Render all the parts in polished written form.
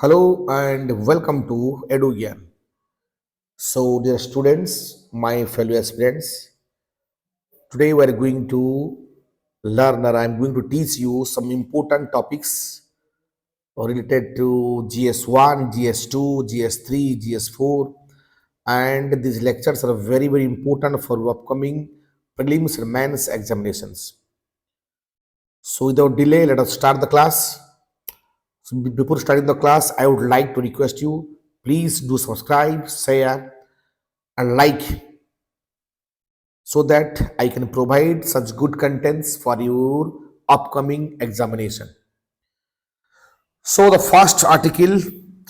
Hello and welcome to EduGyan. So, dear students, my fellow aspirants, today we are going to learn or I am going to teach you some important topics related to GS1, GS2, GS3, GS4, and these lectures are very important for upcoming prelims and mains examinations. So, without delay, let us start the class. So before starting the class, I would like to request you, please do subscribe, share, and like so that I can provide such good contents for your upcoming examination. So the first article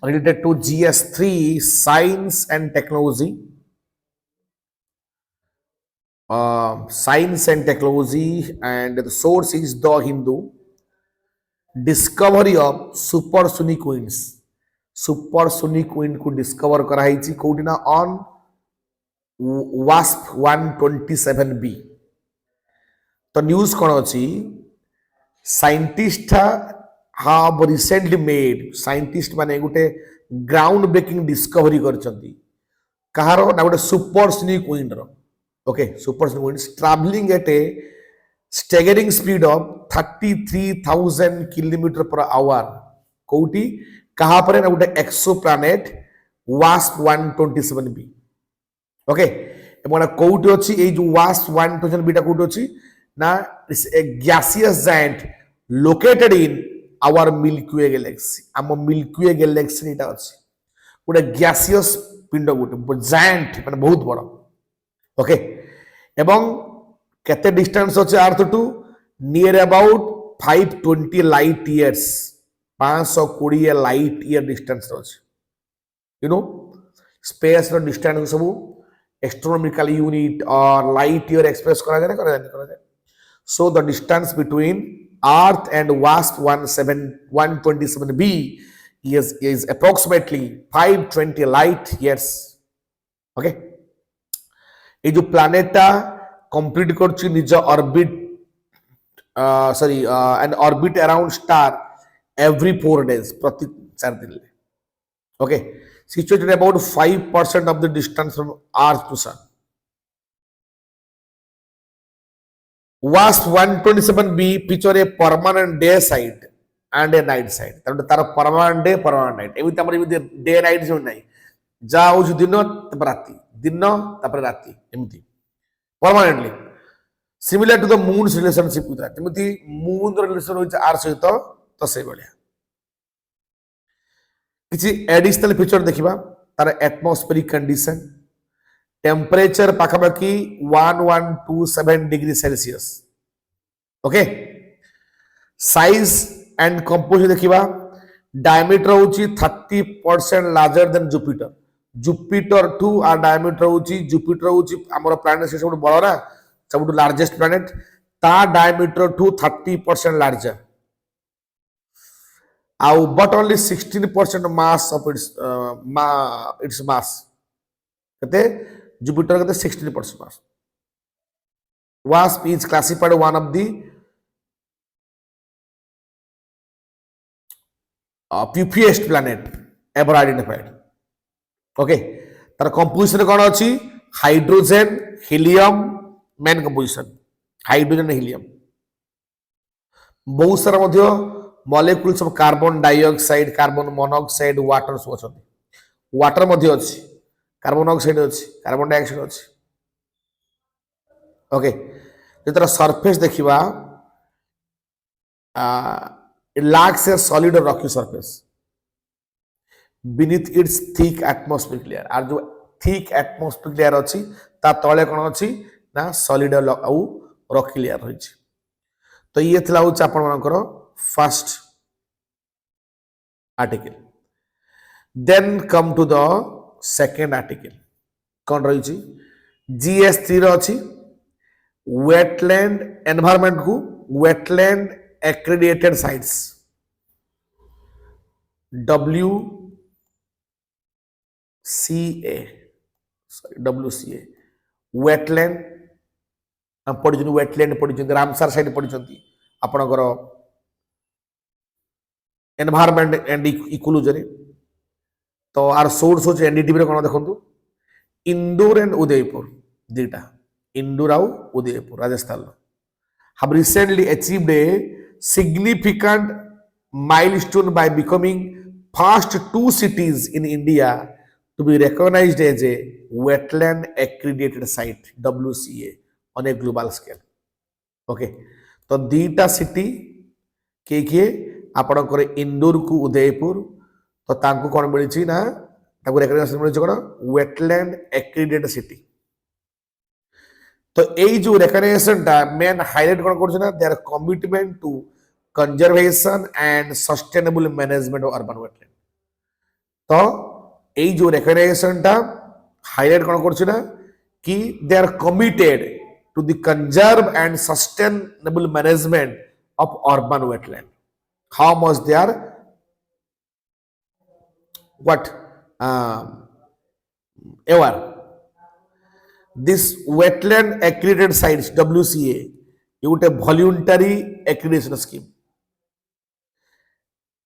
related to GS3 Science and Technology. Science and Technology, and the source is The Hindu. Discovery of supersonic winds. Supersonic wind को discover कराई कोटी ना on WASP 127B. तो news कौन अच्छी scientist have recently made scientist माने गोटे ground breaking discovery करचंती कहार ना गोटे सुपरसोनिक विंड रो okay supersonic winds travelling at a staggering speed of 33,000 kilometre per hour कोटी कहा पर ना गोटे exoplanet WASP 127B okay एमोना कोउटी अछि ए जो वास्ट 127 बीटा कोउटी अछि ना it's a gaseous giant located in our Milky Way galaxy आम मिल्की वे गैलेक्सी नीटा अछि गोटे गैसियस पिंड गोटे जायंट माने बहुत बड़ ओके एवं केते डिस्टेंस अछि earth to near about 520 light years 520 light year distance अछि यू नो स्पेस रो डिस्टेंस सब astronomical unit or light year express करा जाए so the distance between earth and WASP 127b is approximately 520 light years okay ये जो planet टा complete करछि निज orbit an orbit around star every 4 days प्रति 4 दिन okay situated about 5% of the distance from Earth to Sun. WASP 127b feature a permanent day side and a night side. तार permanent day, permanent night. एवं तमरे भी day night जो नहीं. जाओ जो दिनो तपर राती, दिनो तपर राती. एमती. Permanently. Similar to the moon's relationship with that. एमती moon relation with Earth सहित तो से बढ़िया. किसी एडिशनल फीचर देखिबा तार एटमॉस्फेरिक कंडीशन टेम्परेचर पाखापाखि 1127 degree Celsius okay size and composition देखिबा डायमीटर होची 30% लार्जर देन जुपिटर जुपिटर टू आर डायमीटर होची जुपिटर होची हमर प्लैनेट से सब बड़ ना सब लार्जेस्ट प्लैनेट ता डायमीटर टू 30% larger but only 16% mass of its mass. Jupiter kete 16% mass. WASP is classified one of the puppiest planet ever identified. Okay, तार composition कौन अच्छी hydrogen helium main composition hydrogen helium बहुत सारा मध्य molecules of carbon dioxide, carbon monoxide, water सब अच्छे water मध्य अच्छी carbon monoxide अच्छी carbon dioxide अच्छी ओके जितना surface देखिबा it lacks a solid or rocky surface beneath its thick atmospheric layer आर जो thick atmospheric layer अच्छी ता तले कौन अच्छी ना solid और rocky layer होइछि तो ये थला उच्च आपण मानकर first article then come to the second article कौन रही GS3 रो अछि wetland environment को wetland accredited sites WCA wetland पढ़ी wetland पढ़ी रामसार साइड पढ़ी आपणकर एनवायरमेंट एंड इकोलॉजी तो आर सोर्स होचे एनडीटीवी रे कोन देखंतु इंदौर एंड उदयपुर दीटा इंदौर आउ Udaipur Rajasthan have recently achieved a significant milestone by becoming first two cities in India to be recognized as a wetland accredited site WCA on a global scale. Okay, तो दीटा city किए आपणकर इंदौर को उदयपुर तो तांको कौन मिली ना ताको रेकग्नाइजेशन मिली कौन वेटलैंड एक्रीडेटेड सिटी तो यही जो रेकग्नाइजेशन टा मेन हाइलाइट कौन कर ना their commitment to conservation and sustainable management of urban wetland तो यही जो रेकग्नाइजेशन टा हाइलाइट कौन कर ना कि they are committed to the conserve and sustainable management of urban wetland how much they are what aware this wetland accredited sites WCA is a voluntary accreditation scheme.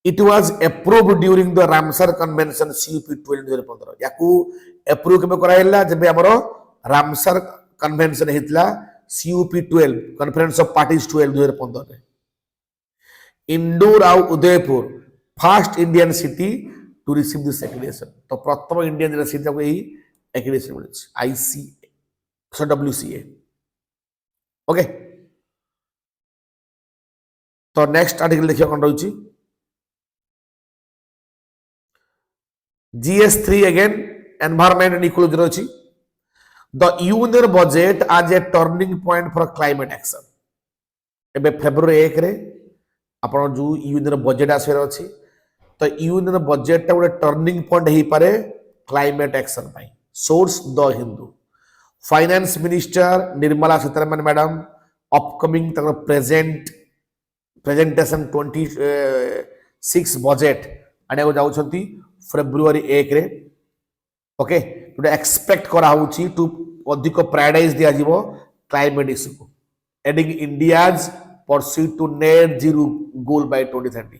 It was approved during the Ramsar Convention CUP 2015 याकू अप्रूव केबे कराइला जबे हमरो Ramsar convention हेतला CUP 12 conference of parties 12 2015 रे इंदौर आउ Udaipur first Indian city to receive this accreditation तो प्रथम इंडियन सिटी को यही एक्रेडिटेशन मिली आईसी सो WCA ओके तो नेक्स्ट आर्टिकल देखिए कौन रही GS3 again environment and ecology रही द यूनियन बजेट आज a turning point for climate action एबे फेब्रुआरी 1 रे आपण जो यूनियन बजेट आसर अच्छी तो यूनियन बजेट गोटे टर्निंग पॉइंट हो पारे climate action pi source the Hindu finance minister Nirmala Sitharaman madam upcoming presentation 26 budget आने जाउछंती फेब्रुआरी 1 रे ओके गोटे एक्सपेक्ट करा होची टू अधिक प्रायोरिटाइज दिया जीवो क्लाइमेट इश्यू को adding India's pursuit to net zero goal by 2030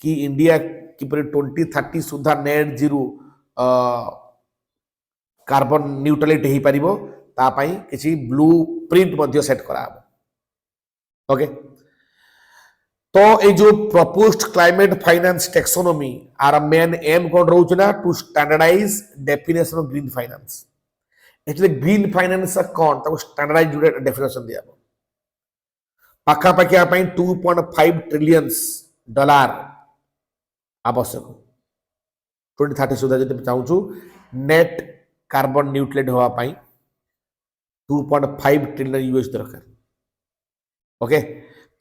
कि इंडिया की 2030 सुधा नेट जीरो कार्बन न्यूट्रलिटी हो पारिबो ता पई किछि ब्लू प्रिंट मध्य सेट करा ओके तो ए जो proposed climate finance taxonomy are main aim कोन रहउछ ना to standardise definition of green finance actually green finance कोन ताको स्टैंडर्डाइज डेफिनेशन दिया पाखापाखि 2.5 ट्रिलियन डॉलर आवश्यक 2030 सुधा जब चाहूँ नेट कार्बन न्यूट्रल होगापाई 2.5 ट्रिलियन यूएस दरकार ओके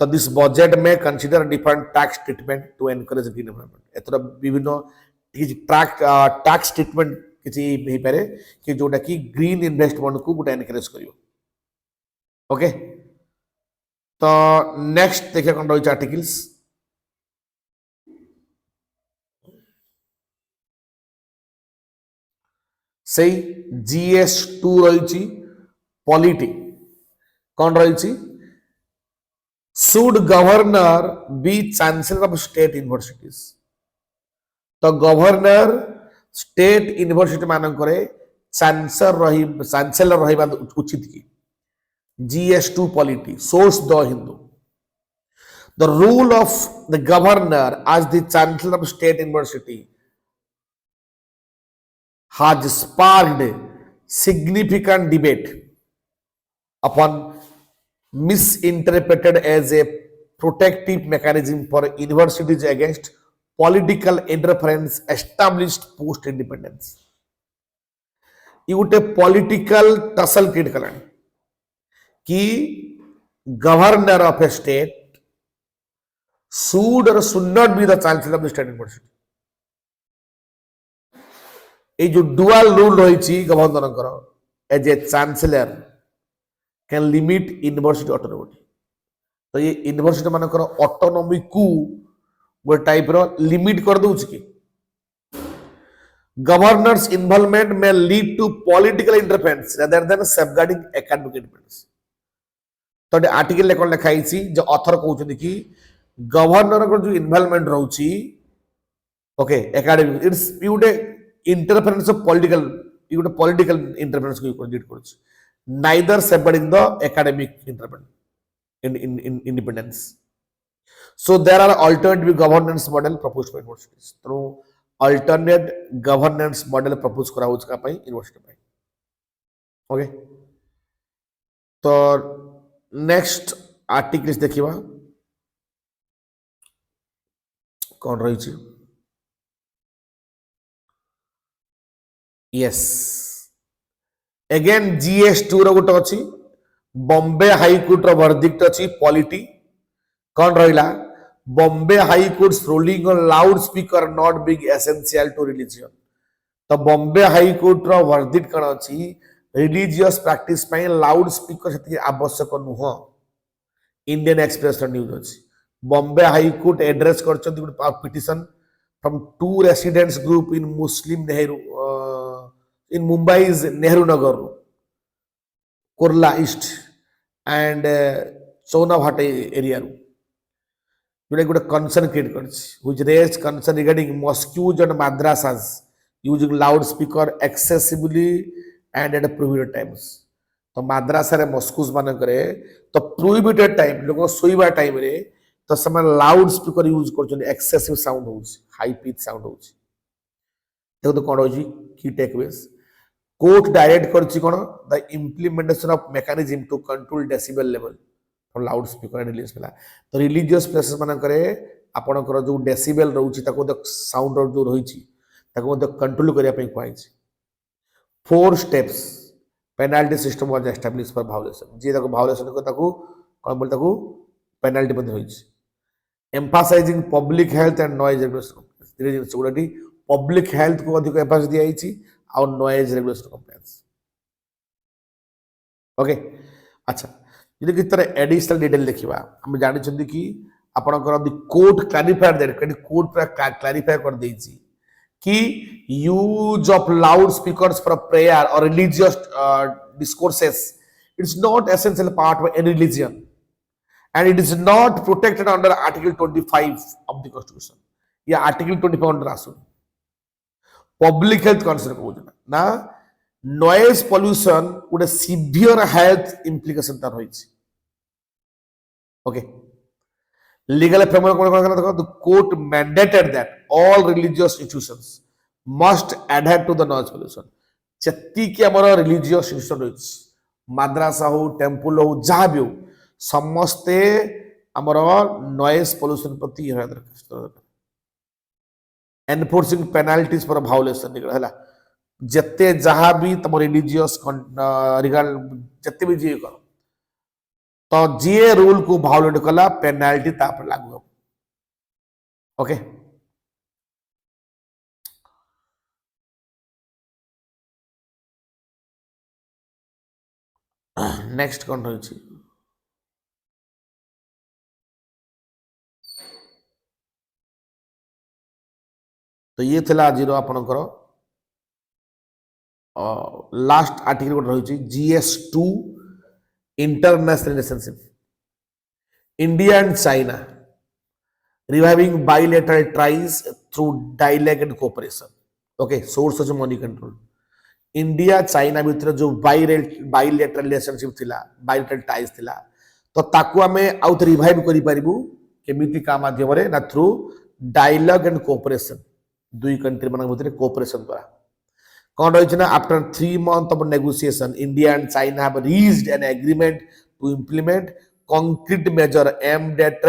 तो दिस बजेट में consider different tax treatment to encourage green environment एथर विभिन्न टैक्स ट्रीटमेंट किसी हो पारे कि जोटा कि ग्रीन इन्वेस्टमेंट को गोटे एनकरेज करियो ओके तो नेक्स्ट देखिए कौन रही आर्टिकल्स से GS2 रही पॉलिटी कौन रही should governor be chancellor of state universities तो गवर्नर स्टेट यूनिवर्सिटी मानक चांसलर रही उचित की GS2 polity source the Hindu the role of the governor as the chancellor of state university has sparked significant debate upon misinterpreted as a protective mechanism for universities against political interference established post independence ये गोटे political tussle create Kalani कि governor of A state should or should not be the chancellor of the state university ये जो dual rule रही governor as a chancellor can limit university autonomy तो ये university मानकर autonomy को गोटे टाइप रो limit कर दउछ कि गवर्नर्स इन्वॉल्वमेंट में lead to political interference rather than safeguarding academic independence तो आर्टिकल कौन लिखाई जो ऑथर कहते कि गवर्नर को जो इन्वॉल्वमेंट रोची Okay, academic, it's you would interference of political, you would political interference lead କରୁଛି, neither separating the academic independence in independence. So there are alternative governance model proposed by universities through alternate governance model propose करा होउछ का पई university पई. Okay, तो next articles देखिबा कौन रही छी. यस, अगेन GS2 रो गोटे अछि, बॉम्बे हाई कोर्ट रो वर्डिक्ट अछि पॉलिटी. कौन रहिला, Bombay high court's ruling on loud speaker not being essential to religion. तो बॉम्बे हाई कोर्ट रो वर्डिक्ट कौन अछि, रिलीजियस प्रैक्टिस पई लाउड स्पीकर सेति आवश्यक नुह. इंडियन एक्सप्रेस न्यूज अछि, बॉम्बे हाई कोर्ट एड्रेस करछन petition from two residents group in Muslim Nehru in मुंबई's Nehru Nagar Kurla east and Chunabhatti area जोटा गोटे कनसर्न क्रिएट करछि, which raise concern regarding mosques and madrasas using loud speaker excessively and at prohibited times. तो माद्रासा रे मस्कुज मान करे तो प्रोहिबिटेड टाइम लोग सोइबा टाइम रे तो समय लाउड स्पीकर यूज करछन, एक्सेसिव साउंड होउछ, हाई पिच साउंड होउछ. देखो तो कोन होउछ की टेकअवेज. कोर्ट डायरेक्ट करछि कोन, the implementation of mechanism to control decibel level for loud speaker and release पेला. तो रिलीजियस प्लेसेस मान करे आपनकर जो डेसिबल रहउछि ताको द साउंड जो रहिछि ताको द कंट्रोल करिया पे कहैछि. 4 steps penalty system was establish for violation. जे ताको वायोलेशन को ताको कोन बोल ताको पेनाल्टी बंद होइछि. Emphasizing public health and noise regulation. धीरे धीरे सुगुडाटी पब्लिक हेल्थ को अधिक एम्फासिस दिया जाइछि और नॉइज रेगुलेशन कंप्लायंस. ओके, अच्छा, यदि कि तरह एडिशनल डिटेल देखिबा हम जानि छथि कि आपनकर the court clarified that court पर क्लैरिफाई कर देछि कि use of loud speakers for prayer और religious discourses, it's not essential part of any religion and it is not protected under article 25 of the constitution. या article 25 under आसु public health concern को ना noise pollution would a severe health implication tar होइछि. Okay, legal framework the court mandated that all religious institutions must adhere to the noise pollution. जति कि हमर religious institution होइछि, madrasa हो, temple हो, जहाँ भी हो, समस्ते हमर नॉइज पोल्यूशन प्रति एनफोर्सिंग पेनाल्टीज फॉर वायोलेशन निकला जते जहाँ भी तुम रिलीजियस रिगार्ड जते भी जे कर तो जे रूल को वायोलेट कला पेनाल्टी ता पर लागू हो. ओके, नेक्स्ट कौन रही. तो ये थिला आज आपनकर लास्ट आर्टिकल गोटे रही GS2 international relationship India and China reviving bilateral ties through dialogue and cooperation. Okay, source of money control. India China भितर जो बाइलेटरल रिलेशनशिप थिला, बाइलेटरल टाइज थिला, तो ताकू आमे आउट रिवाइव करि परिबु केमिति का माध्यम रे ना थ्रू डायलॉग एंड कोऑपरेशन. दुई कंट्री मान भितर कोऑपरेशन द्वारा कौन रही ना after 3 months of negotiation India and China have reached an agreement to implement concrete measure aimed at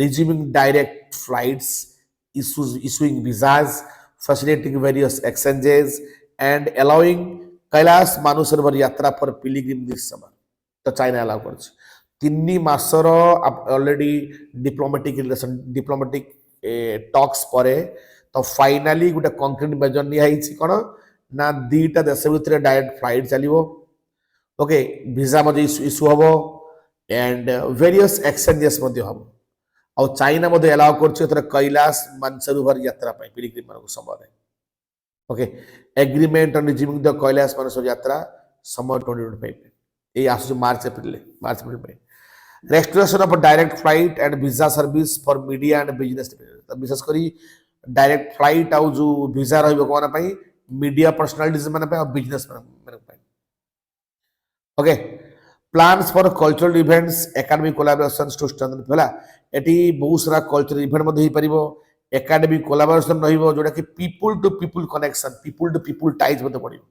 resuming direct flights, issuing visas, facilitating various exchanges and allowing Kailash Manusarovar yatra for pilgrim this summer. तो China allow कर 3 मासर already diplomatic talks परे तो finally गोटे concrete major निहाइछि कोन ना दीटा देश भितर direct flight चलिबो. Okay, visa मध्ये issue हबो एंड वेरियस एक्सचेंजेस मध्ये हबो. और चाइना मध्ये अलाउ करछि तर कैलाश मानसरोवर यात्रा पय पिलग्रिम मानको समय. Okay, agreement on resuming the Kailash Mansarovar Yatra summer 2025 ए आसु मार्च अप्रैल में. Restoration of direct flight and visa service for media and business. विशेष करी डायरेक्ट फ्लाइट आउ जो वीजा रहिबो कोना पई मीडिया पर्सनालिटीज माने पई और बिजनेस माने पई okay plans for cultural events academic collaborations to strengthen होला एटी बहुत सारा कल्चरल इवेंट मध्ये ही परिबो एकेडमिक कोलाबोरेशन रहिबो जोटा कि people connection people to people ties मध्ये पड़िबो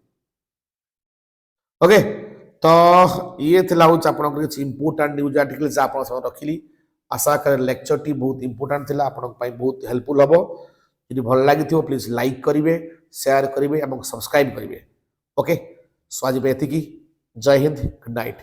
ओके तो ये थिला हूँ आपन किसी इंपोर्टाट न्यूज आर्टिकल से आप रखिली आशा कर लेक्चर टी बहुत इंपोर्टाट थिला आपन बहुत हेल्पफुल हम यदि भल लगी प्लीज लाइक करेंगे शेयर करेंगे और सब्सक्राइब करेंगे ओके सो आज एति जय हिंद गुड नाइट।